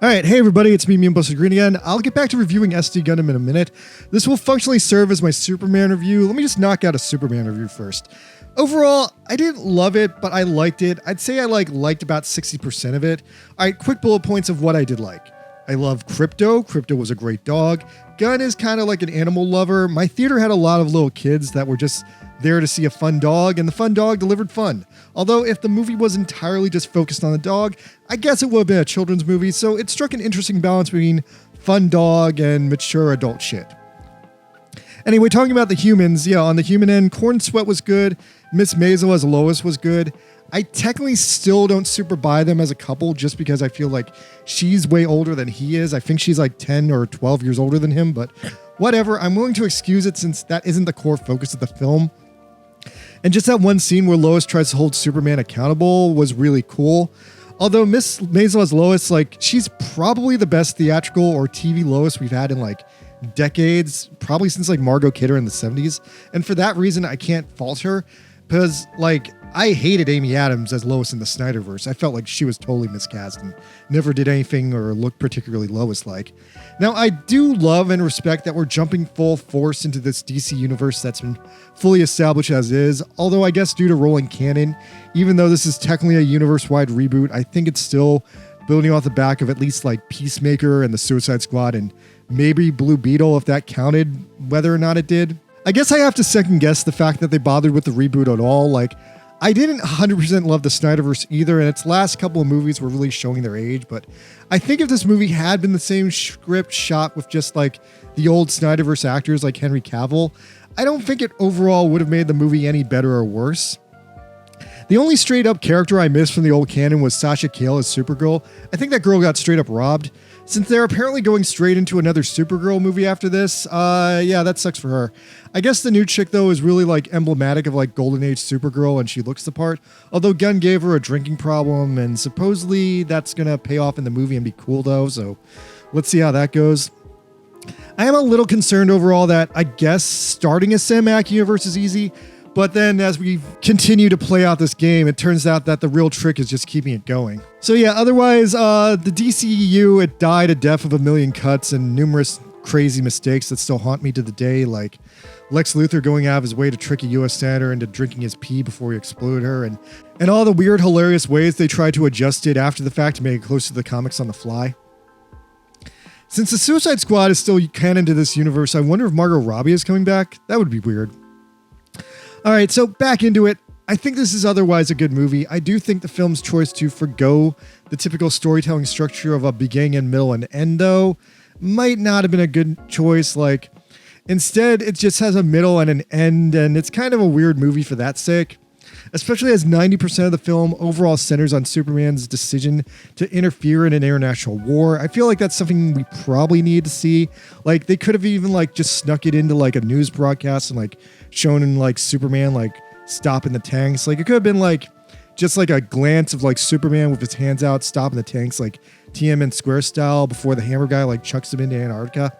All right, hey everybody, it's me, Busted Green again. I'll get back to reviewing SD Gundam in a minute. This will functionally serve as my Superman review. Let me just knock out a Superman review first. Overall, I didn't love it, but I liked it. I'd say I liked about 60% of it. All right, quick bullet points of what I did like. I love Crypto. Crypto was a great dog. Gun is kind of like an animal lover. My theater had a lot of little kids that were just there to see a fun dog, and the fun dog delivered fun. Although if the movie was entirely just focused on the dog, I guess it would have been a children's movie, so it struck an interesting balance between fun dog and mature adult shit. Anyway, talking about the humans, yeah, on the human end, Corn Sweat was good. Miss Maisel as Lois was good. I technically still don't super buy them as a couple just because I feel like she's way older than he is. I think she's like 10 or 12 years older than him, but whatever. I'm willing to excuse it since that isn't the core focus of the film. And just that one scene where Lois tries to hold Superman accountable was really cool. Although Miss Maisel as Lois, like, she's probably the best theatrical or TV Lois we've had in like decades, probably since like Margot Kidder in the 70s. And for that reason, I can't fault her because like I hated Amy Adams as Lois in the Snyderverse. I felt like she was totally miscast and never did anything or looked particularly Lois-like. Now, I do love and respect that we're jumping full force into this DC universe that's been fully established as is, although I guess due to rolling canon, even though this is technically a universe-wide reboot, I think it's still building off the back of at least like Peacemaker and the Suicide Squad and maybe Blue Beetle if that counted, whether or not it did. I guess I have to second guess the fact that they bothered with the reboot at all. Like, I didn't 100% love the Snyderverse either, and its last couple of movies were really showing their age, but I think if this movie had been the same script shot with just like the old Snyderverse actors like Henry Cavill, I don't think it overall would have made the movie any better or worse. The only straight up character I missed from the old canon was Sasha Cale as Supergirl. I think that girl got straight up robbed. Since they're apparently going straight into another Supergirl movie after this, yeah, that sucks for her. I guess the new chick, though, is really like emblematic of like Golden Age Supergirl and she looks the part. Although Gunn gave her a drinking problem and supposedly that's going to pay off in the movie and be cool, though. So let's see how that goes. I am a little concerned overall that I guess starting a cinematic universe is easy. But then as we continue to play out this game, it turns out that the real trick is just keeping it going. So yeah, otherwise, the DCEU, it died a death of a million cuts and numerous crazy mistakes that still haunt me to the day, like Lex Luthor going out of his way to trick a US senator into drinking his pee before he exploded her, and all the weird, hilarious ways they tried to adjust it after the fact to make it close to the comics on the fly. Since the Suicide Squad is still canon to this universe, I wonder if Margot Robbie is coming back. That would be weird. All right, so back into it. I think this is otherwise a good movie. I do think the film's choice to forgo the typical storytelling structure of a beginning and middle and end, though, might not have been a good choice. Like, instead, it just has a middle and an end, and it's kind of a weird movie for that sake. Especially as 90% of the film overall centers on Superman's decision to interfere in an international war. I feel like that's something we probably need to see. Like, they could have even like just snuck it into like a news broadcast and like shown in like Superman like stopping the tanks. Like, it could have been like just like a glance of like Superman with his hands out stopping the tanks like Tiananmen Square style before the hammer guy like chucks him into Antarctica.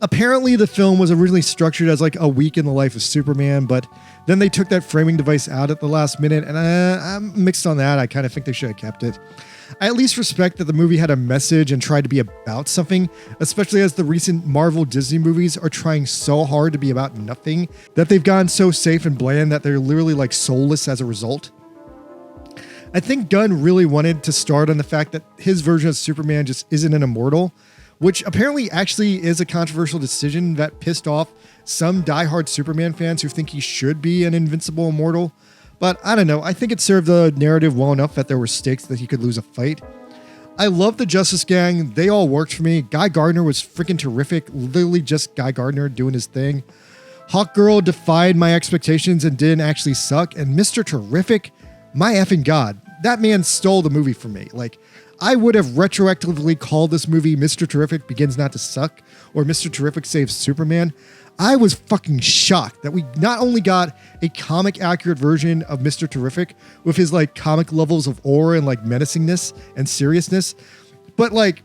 Apparently, the film was originally structured as like a week in the life of Superman, but then they took that framing device out at the last minute, and I'm mixed on that. I kind of think they should have kept it. I at least respect that the movie had a message and tried to be about something, especially as the recent Marvel Disney movies are trying so hard to be about nothing that they've gone so safe and bland that they're literally like soulless as a result. I think Gunn really wanted to start on the fact that his version of Superman just isn't an immortal, which apparently actually is a controversial decision that pissed off some diehard Superman fans who think he should be an invincible immortal. But I don't know, I think it served the narrative well enough that there were stakes that he could lose a fight. I love the Justice Gang, they all worked for me. Guy Gardner was freaking terrific, literally just Guy Gardner doing his thing. Hawkgirl defied my expectations and didn't actually suck, and Mr. Terrific, my effing god, that man stole the movie from me. Like, I would have retroactively called this movie Mr. Terrific Begins Not to Suck or Mr. Terrific Saves Superman. I was fucking shocked that we not only got a comic accurate version of Mr. Terrific with his like comic levels of aura and like menacingness and seriousness, but like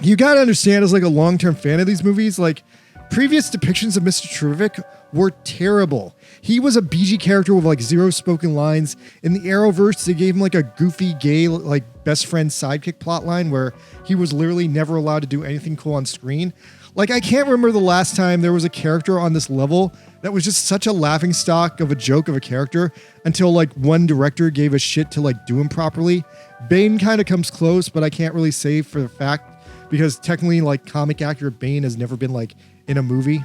you got to understand as like a long-term fan of these movies, like Previous depictions of Mr. Terrific were terrible. He was a BG character with like zero spoken lines. In the Arrowverse, they gave him like a goofy gay like best friend sidekick plotline where he was literally never allowed to do anything cool on screen. Like, I can't remember the last time there was a character on this level that was just such a laughingstock of a joke of a character until like one director gave a shit to like do him properly. Bane kind of comes close, but I can't really say for the fact because technically like comic accurate Bane has never been like in a movie.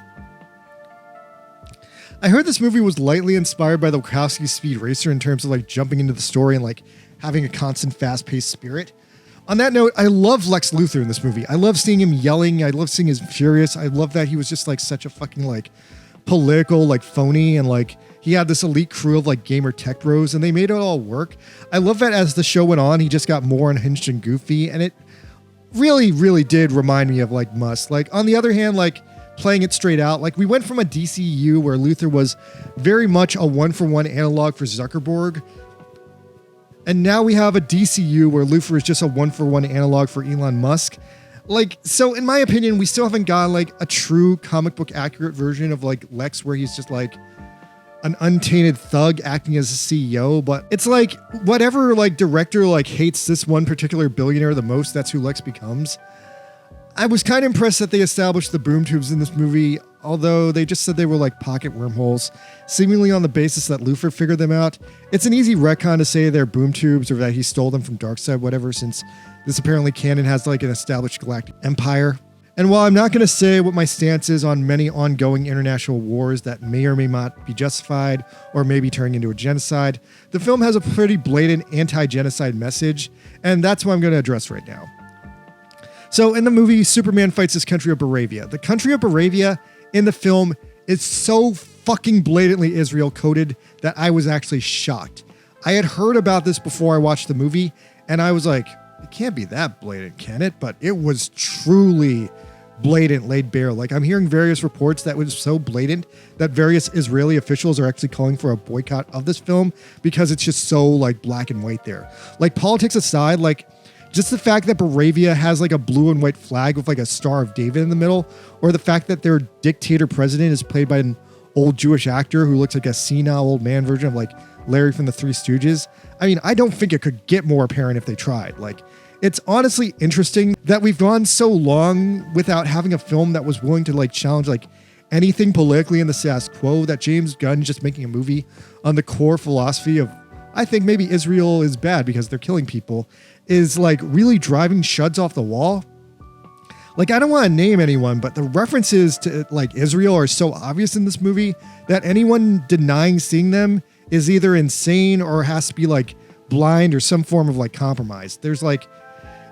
I heard this movie was lightly inspired by the Wachowski Speed Racer in terms of like jumping into the story and like having a constant fast-paced spirit. On that note, I love Lex Luthor in this movie. I love seeing him yelling. I love seeing his furious. I love that he was just like such a fucking like political like phony, and like he had this elite crew of like gamer tech bros and they made it all work. I love that as the show went on, he just got more unhinged and goofy, and it really did remind me of like Musk. Like on the other hand, like playing it straight out, like we went from a DCU where Luthor was very much a one-for-one analog for Zuckerberg, and now we have a DCU where Luthor is just a one-for-one analog for Elon Musk. Like, so in my opinion, we still haven't gotten like a true comic book accurate version of like Lex where he's just like an untainted thug acting as a CEO. But it's like whatever like director like hates this one particular billionaire the most, that's who Lex becomes. I was kind of impressed that they established the boom tubes in this movie, although they just said they were like pocket wormholes, seemingly on the basis that Luthor figured them out. It's an easy retcon to say they're boom tubes or that he stole them from Darkseid, whatever, since this apparently canon has like an established galactic empire. And while I'm not going to say what my stance is on many ongoing international wars that may or may not be justified or may be turning into a genocide, the film has a pretty blatant anti-genocide message, and that's what I'm going to address right now. So in the movie, Superman fights this country of Baravia. The country of Baravia in the film is so fucking blatantly Israel coded that I was actually shocked. I had heard about this before I watched the movie, and I was like, it can't be that blatant, can it? But it was truly blatant, laid bare. Like, I'm hearing various reports that was so blatant that various Israeli officials are actually calling for a boycott of this film because it's just so like black and white there. Like, politics aside, like just the fact that Baravia has like a blue and white flag with like a Star of David in the middle, or the fact that their dictator president is played by an old Jewish actor who looks like a senile old man version of like Larry from the Three Stooges. I mean, I don't think it could get more apparent if they tried. Like, it's honestly interesting that we've gone so long without having a film that was willing to like challenge like anything politically in the status quo, that James Gunn just making a movie on the core philosophy of, I think maybe Israel is bad because they're killing people, is like really driving shuds off the wall. Like, I don't want to name anyone, but the references to like Israel are so obvious in this movie that anyone denying seeing them is either insane or has to be like blind or some form of like compromise. There's like,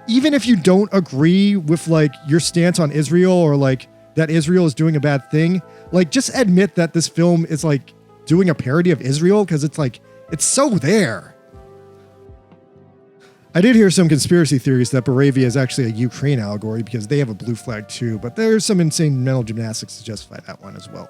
even if you don't agree with like your stance on Israel or like that Israel is doing a bad thing, like just admit that this film is like doing a parody of Israel, because it's like, it's so there. I did hear some conspiracy theories that Baravia is actually a Ukraine allegory because they have a blue flag too, but there's some insane mental gymnastics to justify that one as well.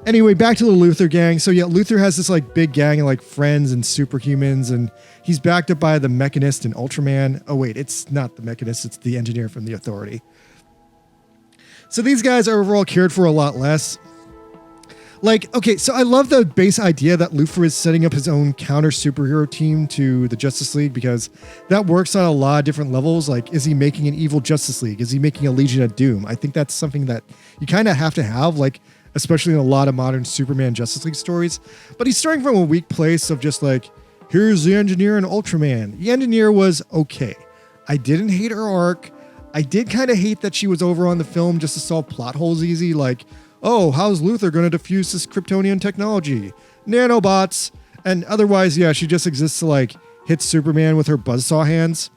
Anyway, back to the Luthor gang. So yeah, Luthor has this like big gang of like friends and superhumans, and he's backed up by the Mechanist and Ultraman. Oh wait, it's not the Mechanist, it's the engineer from the Authority. So these guys are overall cared for a lot less. Like, okay, so I love the base idea that Luthor is setting up his own counter superhero team to the Justice League, because that works on a lot of different levels. Like, is he making an evil Justice League? Is he making a Legion of Doom? I think that's something that you kind of have to have, like, especially in a lot of modern Superman Justice League stories. But he's starting from a weak place of just like, here's the Engineer and Ultraman. The Engineer was okay. I didn't hate her arc. I did kind of hate that she was over on the film just to solve plot holes easy, like, oh, how's Luthor going to defuse this Kryptonian technology? Nanobots. And otherwise, yeah, she just exists to like hit Superman with her buzzsaw hands.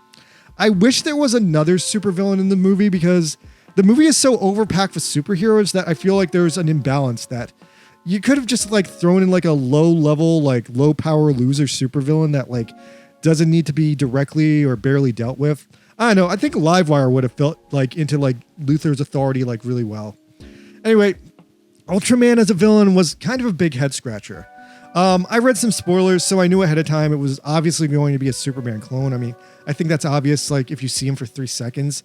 I wish there was another supervillain in the movie, because the movie is so overpacked with superheroes that I feel like there's an imbalance that you could have just like thrown in like a low level, like low power loser supervillain that like doesn't need to be directly or barely dealt with. I don't know. I think Livewire would have felt like into like Luthor's authority like really well. Anyway, Ultraman as a villain was kind of a big head scratcher. I read some spoilers, so I knew ahead of time it was obviously going to be a Superman clone. I mean, I think that's obvious, like, if you see him for 3 seconds.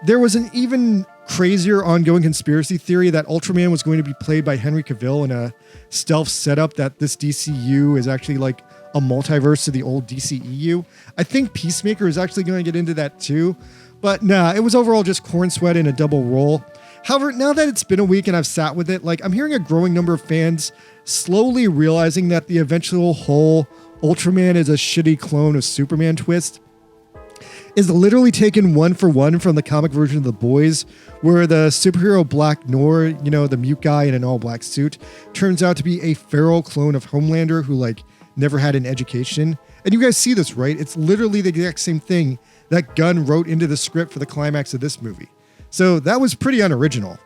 There was an even crazier ongoing conspiracy theory that Ultraman was going to be played by Henry Cavill in a stealth setup, that this DCU is actually like a multiverse to the old DCEU. I think Peacemaker is actually going to get into that too. But nah, it was overall just corn sweat in a double roll. However, now that it's been a week and I've sat with it, like, I'm hearing a growing number of fans slowly realizing that the eventual whole Ultraman is a shitty clone of Superman twist is literally taken one for one from the comic version of The Boys, where the superhero Black Noir, you know, the mute guy in an all black suit, turns out to be a feral clone of Homelander who, like, never had an education. And you guys see this, right? It's literally the exact same thing that Gunn wrote into the script for the climax of this movie. So that was pretty unoriginal.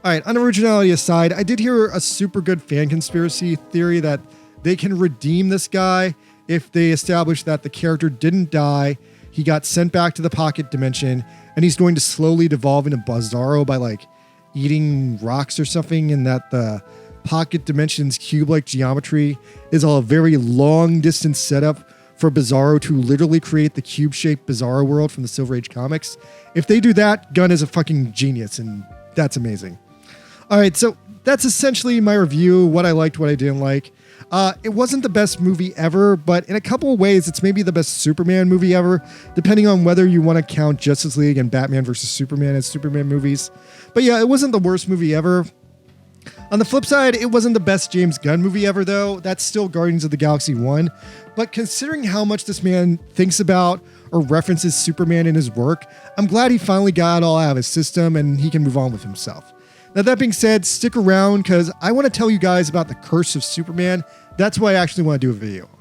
All right, unoriginality aside, I did hear a super good fan conspiracy theory that they can redeem this guy if they establish that the character didn't die, he got sent back to the pocket dimension, and he's going to slowly devolve into Bizarro by, like, eating rocks or something, and that the pocket dimension's cube-like geometry is a very long-distance setup for Bizarro to literally create the cube-shaped Bizarro world from the Silver Age comics. If they do that, Gunn is a fucking genius, and that's amazing. All right, so that's essentially my review, what I liked, what I didn't like. It wasn't the best movie ever, but in a couple of ways, it's maybe the best Superman movie ever, depending on whether you want to count Justice League and Batman vs. Superman as Superman movies. But yeah, it wasn't the worst movie ever. On the flip side, it wasn't the best James Gunn movie ever, though. That's still Guardians of the Galaxy 1. But considering how much this man thinks about or references Superman in his work, I'm glad he finally got it all out of his system and he can move on with himself. Now, that being said, stick around because I want to tell you guys about the curse of Superman. That's what I actually want to do a video on.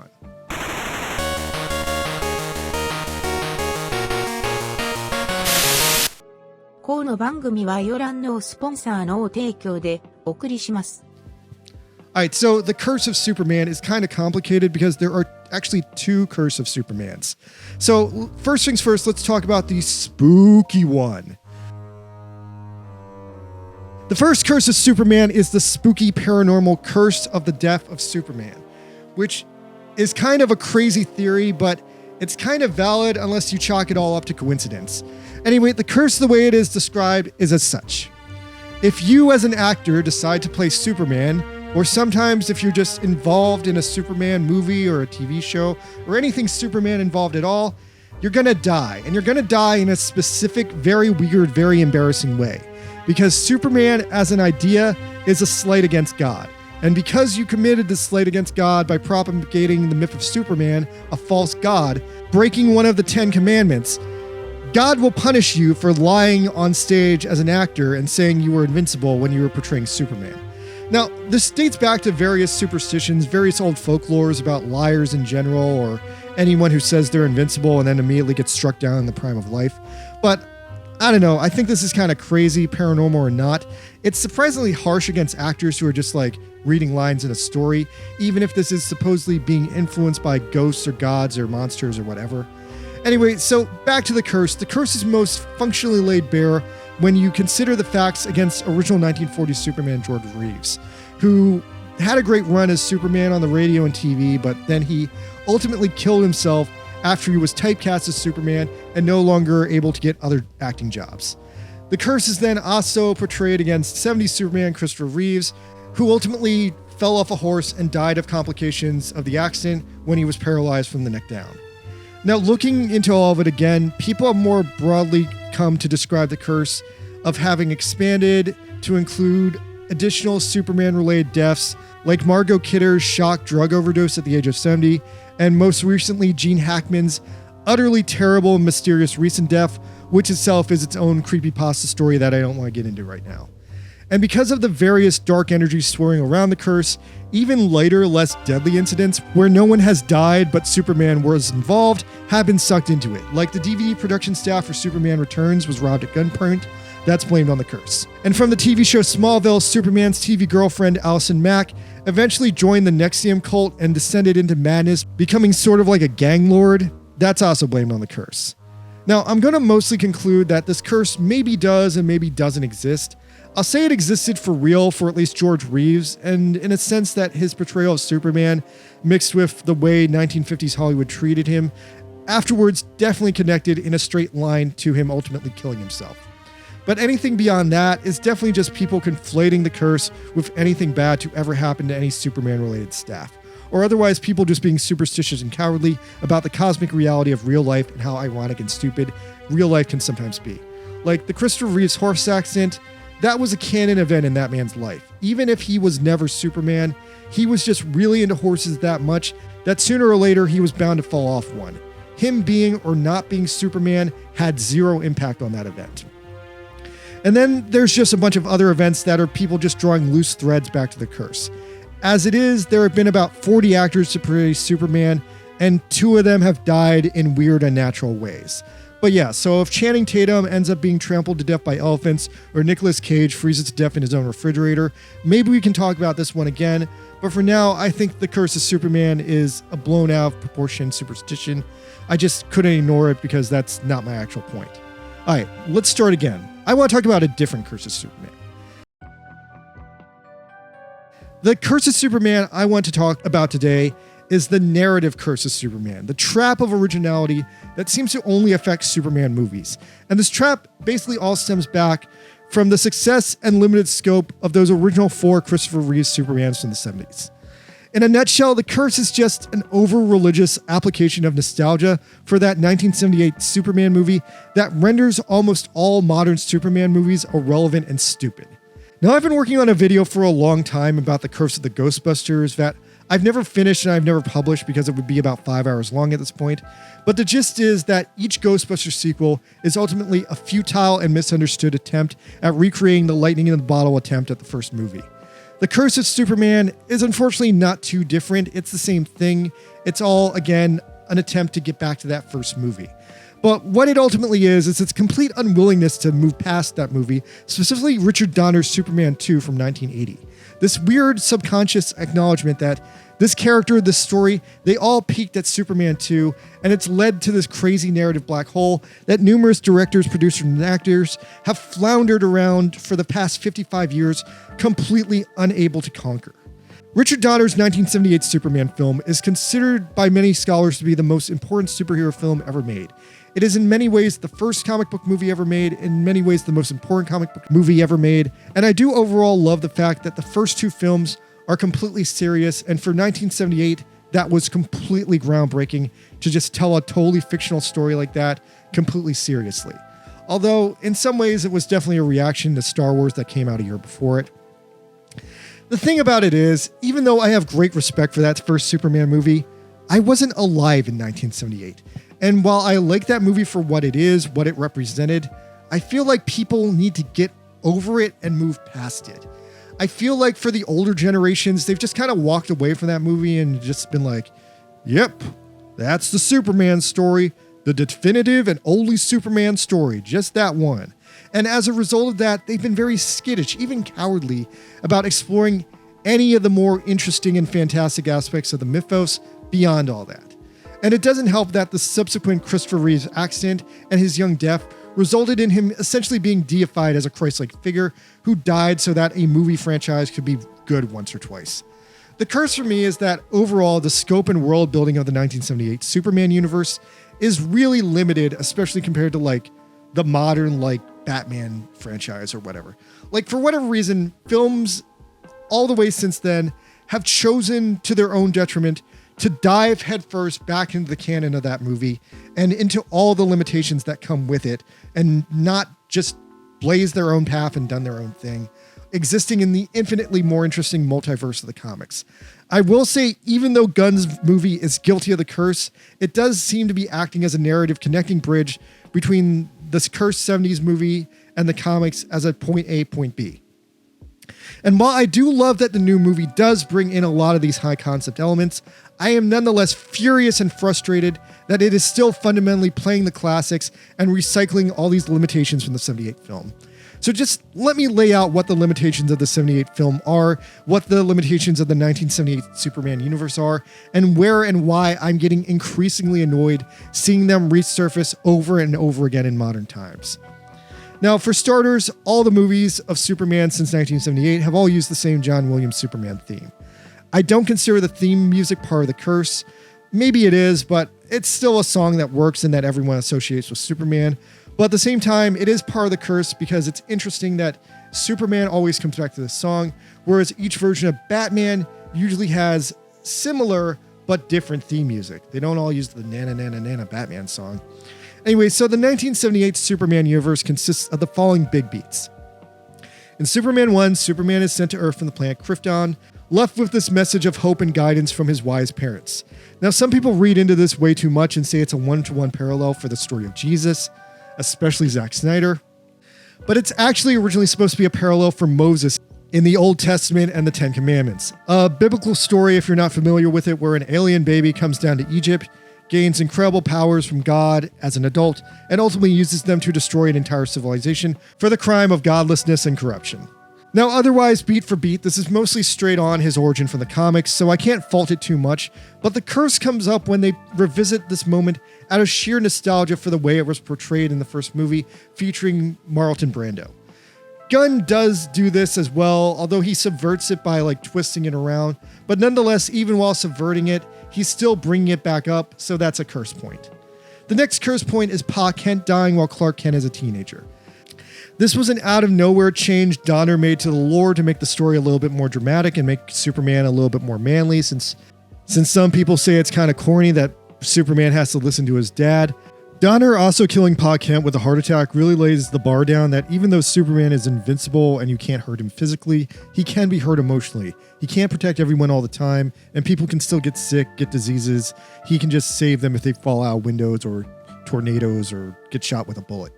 この番組はヨランのスポンサーの提供でお送りします。Alright, so the curse of Superman is kind of complicated because there are actually 2 curse of Supermans. So first things first, let's talk about the spooky one. The first curse of Superman is the spooky paranormal curse of the death of Superman, which is kind of a crazy theory, but it's kind of valid unless you chalk it all up to coincidence. Anyway, the curse, the way it is described, is as such. If you as an actor decide to play Superman, or sometimes if you're just involved in a Superman movie or a TV show, or anything Superman involved at all, you're gonna die. And you're gonna die in a specific, very weird, very embarrassing way. Because Superman as an idea is a slight against God. And because you committed this slight against God by propagating the myth of Superman, a false god, breaking one of the 10 commandments, God will punish you for lying on stage as an actor and saying you were invincible when you were portraying Superman. Now, this dates back to various superstitions, various old folklores about liars in general, or anyone who says they're invincible and then immediately gets struck down in the prime of life. But I don't know, I think this is kind of crazy, paranormal or not. It's surprisingly harsh against actors who are just like reading lines in a story, even if this is supposedly being influenced by ghosts or gods or monsters or whatever. Anyway, so back to the curse. The curse is most functionally laid bare when you consider the facts against original 1940s Superman George Reeves, who had a great run as Superman on the radio and TV, but then he ultimately killed himself after he was typecast as Superman and no longer able to get other acting jobs. The curse is then also portrayed against 70s Superman Christopher Reeves, who ultimately fell off a horse and died of complications of the accident when he was paralyzed from the neck down. Now, looking into all of it again, people have more broadly come to describe the curse of having expanded to include additional Superman-related deaths, like Margot Kidder's shock drug overdose at the age of 70, and most recently Gene Hackman's utterly terrible and mysterious recent death, which itself is its own creepypasta story that I don't want to get into right now. And because of the various dark energies swirling around the curse, even lighter, less deadly incidents where no one has died but Superman was involved have been sucked into it. Like the DVD production staff for Superman Returns was robbed at gunpoint. That's blamed on the curse. And from the TV show Smallville, Superman's TV girlfriend Allison Mack eventually joined the Nexium cult and descended into madness, becoming sort of like a gang lord. That's also blamed on the curse. Now, I'm going to mostly conclude that this curse maybe does and maybe doesn't exist. I'll say it existed for real for at least George Reeves, and in a sense that his portrayal of Superman, mixed with the way 1950s Hollywood treated him, afterwards definitely connected in a straight line to him ultimately killing himself. But anything beyond that is definitely just people conflating the curse with anything bad to ever happen to any Superman-related staff, or otherwise people just being superstitious and cowardly about the cosmic reality of real life and how ironic and stupid real life can sometimes be. Like the Christopher Reeves horse accident, that was a canon event in that man's life. Even if he was never Superman, he was just really into horses that much that sooner or later he was bound to fall off one. Him being or not being Superman had zero impact on that event. And then there's just a bunch of other events that are people just drawing loose threads back to the curse. As it is, there have been about 40 actors to portray Superman, and 2 of them have died in weird, unnatural ways. But yeah, so if Channing Tatum ends up being trampled to death by elephants, or Nicolas Cage freezes to death in his own refrigerator, maybe we can talk about this one again. But for now, I think the curse of Superman is a blown out of proportion superstition. I just couldn't ignore it because that's not my actual point. All right, let's start again. I want to talk about a different curse of Superman. The curse of Superman I want to talk about today is the narrative curse of Superman, the trap of originality that seems to only affect Superman movies. And this trap basically all stems back from the success and limited scope of those original 4 Christopher Reeves Supermans from the 70s. In a nutshell, the curse is just an over-religious application of nostalgia for that 1978 Superman movie that renders almost all modern Superman movies irrelevant and stupid. Now, I've been working on a video for a long time about the curse of the Ghostbusters that I've never finished and I've never published because it would be about 5 hours long at this point. But the gist is that each Ghostbusters sequel is ultimately a futile and misunderstood attempt at recreating the lightning in the bottle attempt at the first movie. The curse of Superman is unfortunately not too different. It's the same thing. It's all, again, an attempt to get back to that first movie. But what it ultimately is its complete unwillingness to move past that movie, specifically Richard Donner's Superman 2 from 1980. This weird subconscious acknowledgement that this character, this story, they all peaked at Superman 2, and it's led to this crazy narrative black hole that numerous directors, producers, and actors have floundered around for the past 55 years, completely unable to conquer. Richard Donner's 1978 Superman film is considered by many scholars to be the most important superhero film ever made. It is in many ways the first comic book movie ever made, in many ways the most important comic book movie ever made, and I do overall love the fact that the first 2 films are completely serious, and for 1978, that was completely groundbreaking to just tell a totally fictional story like that completely seriously. Although, in some ways, it was definitely a reaction to Star Wars that came out a year before it. The thing about it is, even though I have great respect for that first Superman movie, I wasn't alive in 1978. And while I like that movie for what it is, what it represented, I feel like people need to get over it and move past it. I feel like for the older generations, they've just kind of walked away from that movie and just been like, yep, that's the Superman story, the definitive and only Superman story, just that one. And as a result of that, they've been very skittish, even cowardly, about exploring any of the more interesting and fantastic aspects of the mythos beyond all that. And it doesn't help that the subsequent Christopher Reeves accident and his young death resulted in him essentially being deified as a Christ-like figure who died so that a movie franchise could be good once or twice. The curse for me is that overall, the scope and world building of the 1978 Superman universe is really limited, especially compared to like the modern like Batman franchise or whatever. Like for whatever reason, films all the way since then have chosen to their own detriment to dive headfirst back into the canon of that movie and into all the limitations that come with it and not just blaze their own path and done their own thing, existing in the infinitely more interesting multiverse of the comics. I will say, even though Gunn's movie is guilty of the curse, it does seem to be acting as a narrative connecting bridge between this cursed 70s movie and the comics as a point A, point B. And while I do love that the new movie does bring in a lot of these high concept elements, I am nonetheless furious and frustrated that it is still fundamentally playing the classics and recycling all these limitations from the 78 film. So just let me lay out what the limitations of the 78 film are, what the limitations of the 1978 Superman universe are, and where and why I'm getting increasingly annoyed seeing them resurface over and over again in modern times. Now, for starters, all the movies of Superman since 1978 have all used the same John Williams Superman theme. I don't consider the theme music part of the curse. Maybe it is, but it's still a song that works and that everyone associates with Superman. But at the same time, it is part of the curse because it's interesting that Superman always comes back to this song, whereas each version of Batman usually has similar but different theme music. They don't all use the Nana Nana Nana Batman song. Anyway, so the 1978 Superman universe consists of the following big beats. In Superman 1, Superman is sent to Earth from the planet Krypton, left with this message of hope and guidance from his wise parents. Now, some people read into this way too much and say it's a one-to-one parallel for the story of Jesus, especially Zack Snyder. But it's actually originally supposed to be a parallel for Moses in the Old Testament and the Ten Commandments. A biblical story, if you're not familiar with it, where an alien baby comes down to Egypt, gains incredible powers from God as an adult, and ultimately uses them to destroy an entire civilization for the crime of godlessness and corruption. Now, otherwise, beat for beat, this is mostly straight on his origin from the comics, so I can't fault it too much, but the curse comes up when they revisit this moment out of sheer nostalgia for the way it was portrayed in the first movie featuring Marlon Brando. Gunn does do this as well, although he subverts it by twisting it around, but nonetheless, even while subverting it, he's still bringing it back up, so that's a curse point. The next curse point is Pa Kent dying while Clark Kent is a teenager. This was an out-of-nowhere change Donner made to the lore to make the story a little bit more dramatic and make Superman a little bit more manly, since some people say it's kind of corny that Superman has to listen to his dad. Donner also killing Pa Kent with a heart attack really lays the bar down that even though Superman is invincible and you can't hurt him physically, he can be hurt emotionally. He can't protect everyone all the time, and people can still get sick, get diseases. He can just save them if they fall out of windows or tornadoes or get shot with a bullet.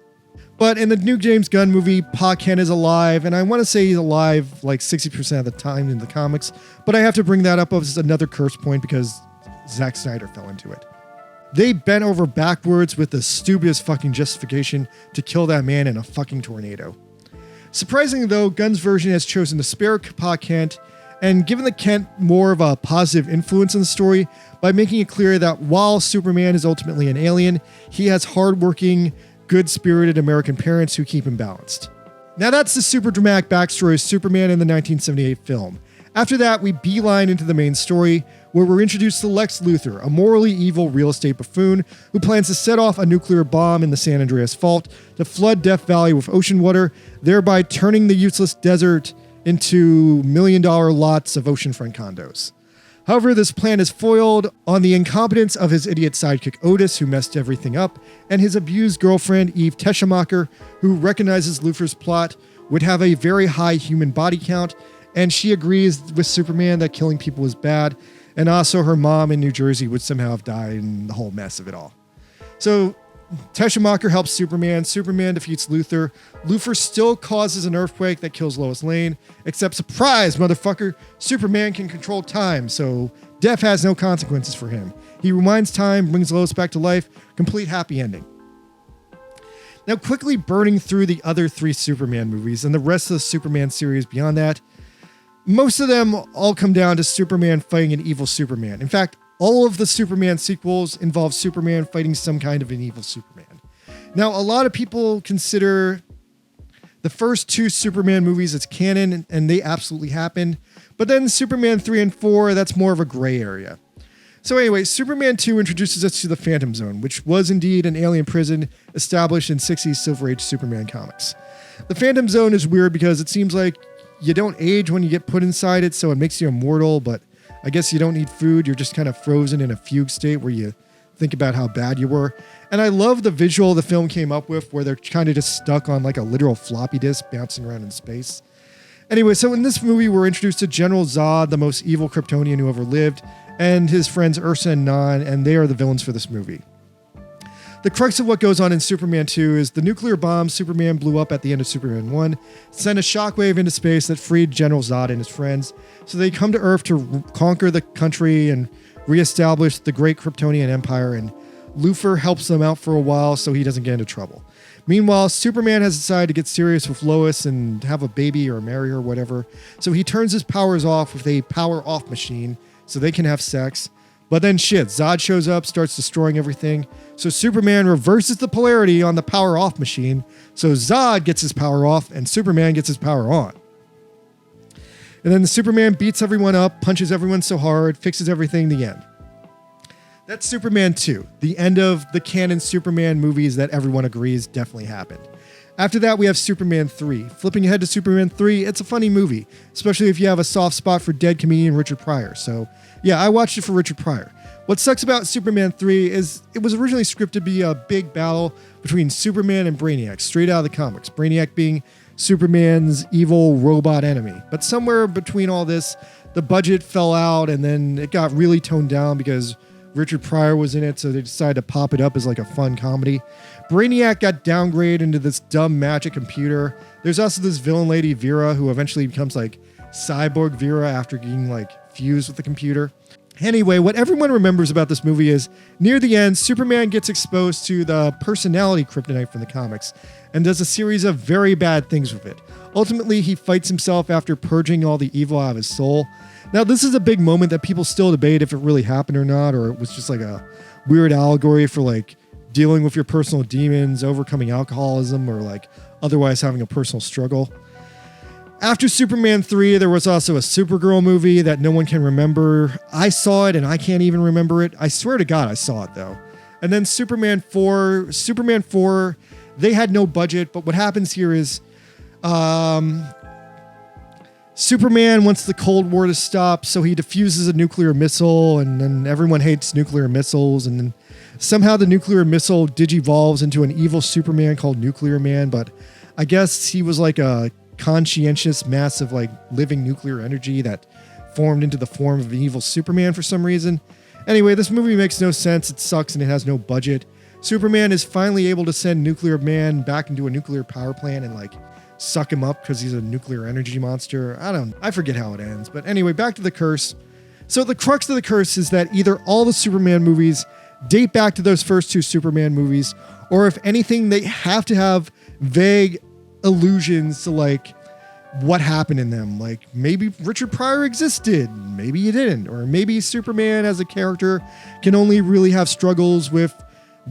But in the new James Gunn movie, Pa Kent is alive, and I want to say he's alive 60% of the time in the comics, but I have to bring that up as another curse point because Zack Snyder fell into it. They bent over backwards with the stupidest fucking justification to kill that man in a fucking tornado. Surprisingly though, Gunn's version has chosen to spare Pa Kent and given the Kent more of a positive influence in the story by making it clear that while Superman is ultimately an alien, he has hardworking, good-spirited American parents who keep him balanced. Now that's the super dramatic backstory of Superman in the 1978 film. After that, we beeline into the main story, where we're introduced to Lex Luthor, a morally evil real estate buffoon who plans to set off a nuclear bomb in the San Andreas Fault to flood Death Valley with ocean water, thereby turning the useless desert into million-dollar lots of oceanfront condos. However, this plan is foiled on the incompetence of his idiot sidekick Otis, who messed everything up, and his abused girlfriend Eve Teschemacher, who recognizes Luthor's plot would have a very high human body count, and she agrees with Superman that killing people is bad, and also her mom in New Jersey would somehow have died in the whole mess of it all. So Teschemacher helps Superman. Superman defeats Luthor. Luthor still causes an earthquake that kills Lois Lane, except surprise, motherfucker, Superman can control time, so death has no consequences for him. He rewinds time, brings Lois back to life, complete happy ending. Now, quickly burning through the other 3 Superman movies and the rest of the Superman series beyond that, most of them all come down to Superman fighting an evil Superman. In fact, all of the Superman sequels involve Superman fighting some kind of an evil Superman. Now, a lot of people consider the first 2 Superman movies as canon, and they absolutely happened. But then Superman 3 and 4, that's more of a gray area. So anyway, Superman 2 introduces us to the Phantom Zone, which was indeed an alien prison established in 60s Silver Age Superman comics. The Phantom Zone is weird because it seems like you don't age when you get put inside it, so it makes you immortal, but I guess you don't need food. You're just kind of frozen in a fugue state where you think about how bad you were. And I love the visual the film came up with where they're kind of just stuck on a literal floppy disk bouncing around in space. Anyway, so in this movie, we're introduced to General Zod, the most evil Kryptonian who ever lived, and his friends Ursa and Non, and they are the villains for this movie. The crux of what goes on in Superman 2 is the nuclear bomb Superman blew up at the end of Superman 1 sent a shockwave into space that freed General Zod and his friends, so they come to Earth to conquer the country and reestablish the great Kryptonian Empire, and Luthor helps them out for a while so he doesn't get into trouble. Meanwhile, Superman has decided to get serious with Lois and have a baby or marry her or whatever, so he turns his powers off with a power-off machine so they can have sex. But then shit, Zod shows up, starts destroying everything. So Superman reverses the polarity on the power off machine. So Zod gets his power off and Superman gets his power on. And then the Superman beats everyone up, punches everyone so hard, fixes everything, the end. That's Superman 2, the end of the canon Superman movies that everyone agrees definitely happened. After that, we have Superman 3. Flipping ahead to Superman 3, it's a funny movie, especially if you have a soft spot for dead comedian Richard Pryor. So, yeah, I watched it for Richard Pryor. What sucks about Superman 3 is it was originally scripted to be a big battle between Superman and Brainiac, straight out of the comics. Brainiac being Superman's evil robot enemy. But somewhere between all this, the budget fell out and then it got really toned down because Richard Pryor was in it, so they decided to pop it up as like a fun comedy. Brainiac got downgraded into this dumb magic computer. There's also this villain lady, Vera, who eventually becomes like cyborg Vera after getting like fused with the computer. Anyway, what everyone remembers about this movie is near the end, Superman gets exposed to the personality kryptonite from the comics and does a series of very bad things with it. Ultimately, he fights himself after purging all the evil out of his soul. Now, this is a big moment that people still debate if it really happened or not, or it was just like a weird allegory for like dealing with your personal demons, overcoming alcoholism, or like otherwise having a personal struggle. After Superman 3, there was also a Supergirl movie that no one can remember. I saw it and I can't even remember it. I swear to God I saw it though. And then Superman 4, they had no budget, but what happens here is Superman wants the Cold War to stop, so he diffuses a nuclear missile, and then everyone hates nuclear missiles, and then somehow the nuclear missile digivolves into an evil Superman called Nuclear Man, but I guess he was like a conscientious mass of like living nuclear energy that formed into the form of an evil Superman for some reason. Anyway, this movie makes no sense, it sucks, and it has no budget. Superman is finally able to send Nuclear Man back into a nuclear power plant and like suck him up because he's a nuclear energy monster. I forget how it ends. But anyway, back to the curse. So the crux of the curse is that either all the Superman movies date back to those first two Superman movies, or if anything, they have to have vague allusions to like what happened in them. Like maybe Richard Pryor existed, maybe he didn't, or maybe Superman as a character can only really have struggles with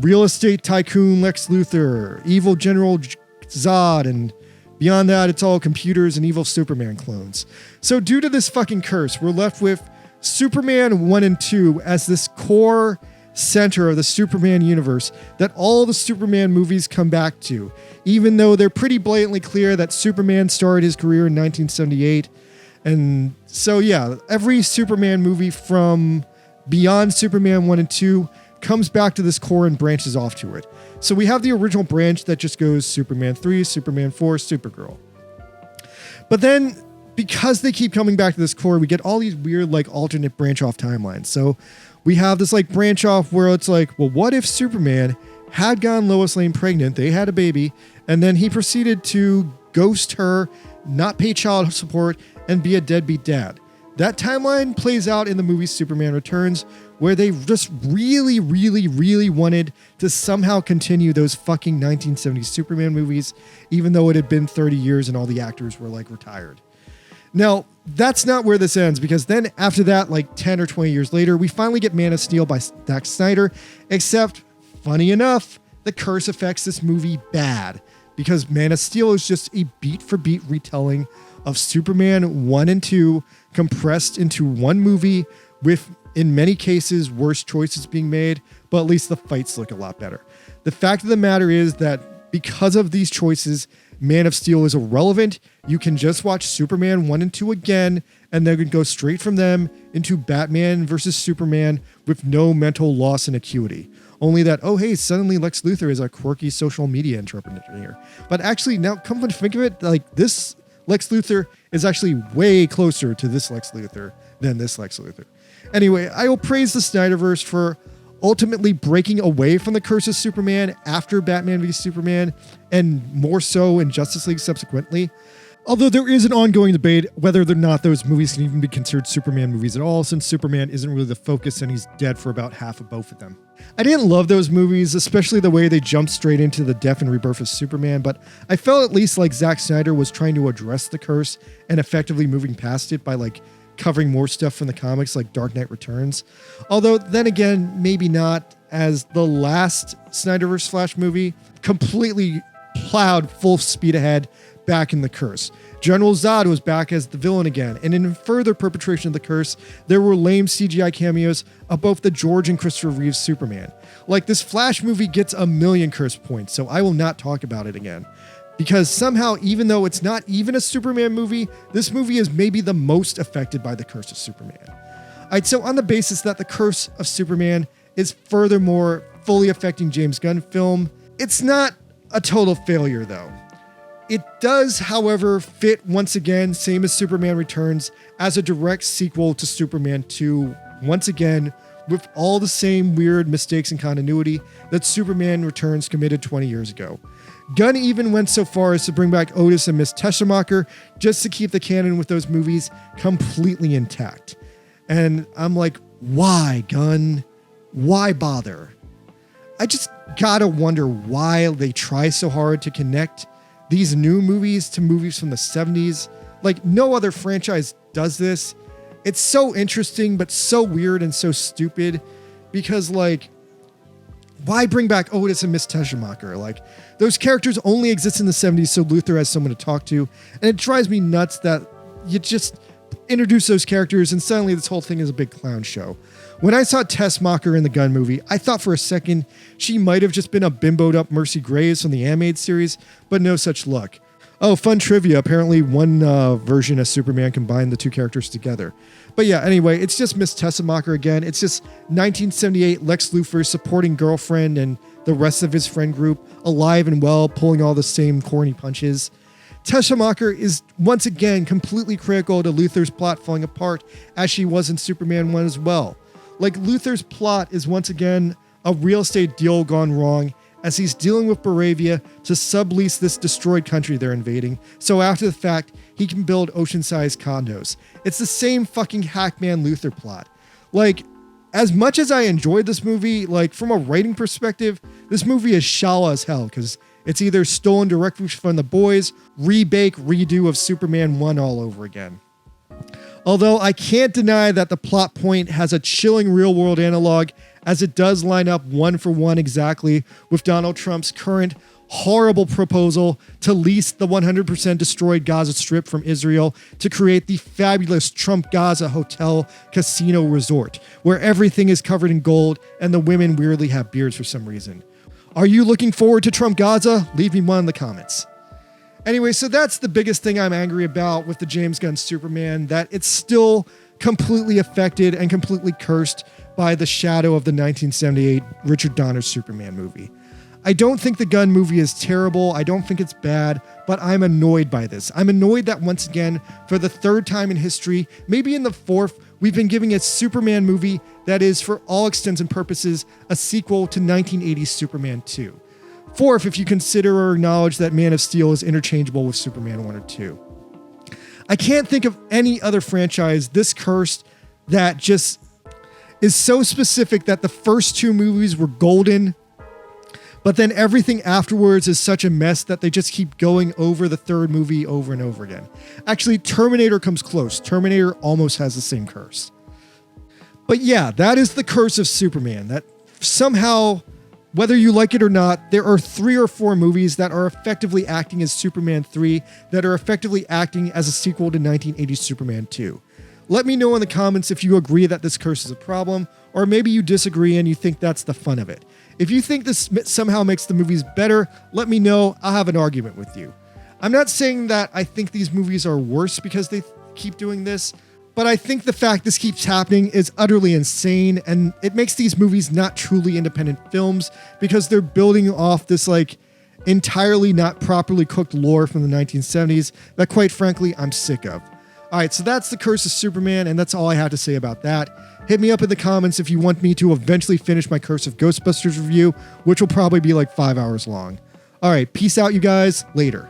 real estate tycoon Lex Luthor, evil General Zod, and beyond that, it's all computers and evil Superman clones. So due to this fucking curse, we're left with Superman 1 and 2 as this core center of the Superman universe that all the Superman movies come back to, even though they're pretty blatantly clear that Superman started his career in 1978. And so, yeah, every Superman movie from beyond Superman 1 and 2 comes back to this core and branches off to it. So we have the original branch that just goes Superman 3, Superman 4, Supergirl. But then, because they keep coming back to this core, we get all these weird, like, alternate branch off timelines. So we have this, like, branch off where it's like, well, what if Superman had gotten Lois Lane pregnant, they had a baby, and then he proceeded to ghost her, not pay child support, and be a deadbeat dad? That timeline plays out in the movie Superman Returns, where they just really, really, really wanted to somehow continue those fucking 1970s Superman movies, even though it had been 30 years and all the actors were like retired. Now, that's not where this ends, because then after that, like 10 or 20 years later, we finally get Man of Steel by Zack Snyder, except, funny enough, the curse affects this movie bad, because Man of Steel is just a beat-for-beat retelling of Superman 1 and 2 compressed into one movie with, in many cases, worse choices being made, but at least the fights look a lot better. The fact of the matter is that because of these choices, Man of Steel is irrelevant. You can just watch Superman 1 and 2 again, and then go straight from them into Batman versus Superman with no mental loss and acuity. Only that, oh hey, suddenly Lex Luthor is a quirky social media interpreter here. But actually, now come to think of it, like this Lex Luthor is actually way closer to this Lex Luthor than this Lex Luthor. Anyway, I will praise the Snyderverse for ultimately breaking away from the curse of Superman after Batman v Superman, and more so in Justice League subsequently. Although there is an ongoing debate whether or not those movies can even be considered Superman movies at all, since Superman isn't really the focus and he's dead for about half of both of them. I didn't love those movies, especially the way they jumped straight into the death and rebirth of Superman, but I felt at least like Zack Snyder was trying to address the curse and effectively moving past it by like covering more stuff from the comics like Dark Knight Returns. Although then again, maybe not, as the last Snyderverse Flash movie completely plowed full speed ahead back in the curse. General Zod was back as the villain again, and in further perpetration of the curse, there were lame CGI cameos of both the George and Christopher Reeves Superman. Like, this Flash movie gets a million curse points, so I will not talk about it again. Because somehow, even though it's not even a Superman movie, this movie is maybe the most affected by the curse of Superman. Alright, so on the basis that the curse of Superman is furthermore fully affecting James Gunn film, it's not a total failure though. It does, however, fit once again, same as Superman Returns, as a direct sequel to Superman 2, once again, with all the same weird mistakes and continuity that Superman Returns committed 20 years ago. Gunn even went so far as to bring back Otis and Miss Teschemacher just to keep the canon with those movies completely intact. And I'm like, why, Gunn? Why bother? I just gotta wonder why they try so hard to connect these new movies to movies from the 70s. Like, no other franchise does this. It's so interesting, but so weird and so stupid because, like, why bring back Otis and Miss Teschemacher? Like, those characters only exist in the 70s so Luthor has someone to talk to. And it drives me nuts that you just introduce those characters and suddenly this whole thing is a big clown show. When I saw Teschemacher in the Gunn movie, I thought for a second she might have just been a bimboed up Mercy Graves from the animated series, but no such luck. Oh, fun trivia. Apparently one version of Superman combined the two characters together. But yeah, anyway, it's just Miss Teschemacher again. It's just 1978 Lex Luthor's supporting girlfriend and the rest of his friend group alive and well, pulling all the same corny punches. Teschemacher is once again completely critical to Luthor's plot falling apart as she was in Superman 1 as well. Like, Luthor's plot is once again a real estate deal gone wrong as he's dealing with Baravia to sublease this destroyed country they're invading, so after the fact, he can build ocean-sized condos. It's the same fucking Hackman Luthor plot. Like, as much as I enjoyed this movie, like, from a writing perspective, this movie is shallow as hell, because it's either stolen directly from the boys, rebake, redo of Superman 1 all over again. Although I can't deny that the plot point has a chilling real-world analog, as it does line up one for one exactly with Donald Trump's current horrible proposal to lease the 100% destroyed Gaza Strip from Israel to create the fabulous Trump Gaza Hotel Casino Resort, where everything is covered in gold and the women weirdly have beards for some reason. Are you looking forward to Trump Gaza? Leave me one in the comments. Anyway, so that's the biggest thing I'm angry about with the James Gunn Superman, that it's still completely affected and completely cursed by the shadow of the 1978 Richard Donner Superman movie. I don't think the Gunn movie is terrible. I don't think it's bad, but I'm annoyed by this. I'm annoyed that once again, for the third time in history, maybe in the fourth, we've been giving a Superman movie that is, for all extents and purposes, a sequel to 1980's Superman 2. Fourth, if you consider or acknowledge that Man of Steel is interchangeable with Superman 1 or 2. I can't think of any other franchise this cursed that just is so specific that the first two movies were golden, but then everything afterwards is such a mess that they just keep going over the third movie over and over again. Actually, Terminator comes close. Terminator almost has the same curse. But yeah, that is the curse of Superman, that somehow, whether you like it or not, there are 3 or 4 movies that are effectively acting as Superman 3 that are effectively acting as a sequel to 1980's Superman 2. Let me know in the comments if you agree that this curse is a problem, or maybe you disagree and you think that's the fun of it. If you think this somehow makes the movies better, let me know. I'll have an argument with you. I'm not saying that I think these movies are worse because they keep doing this, but I think the fact this keeps happening is utterly insane, and it makes these movies not truly independent films because they're building off this, like, entirely not properly cooked lore from the 1970s that, quite frankly, I'm sick of. All right, so that's the curse of Superman, and that's all I have to say about that. Hit me up in the comments if you want me to eventually finish my Curse of Ghostbusters review, which will probably be like 5 hours long. All right, peace out, you guys. Later.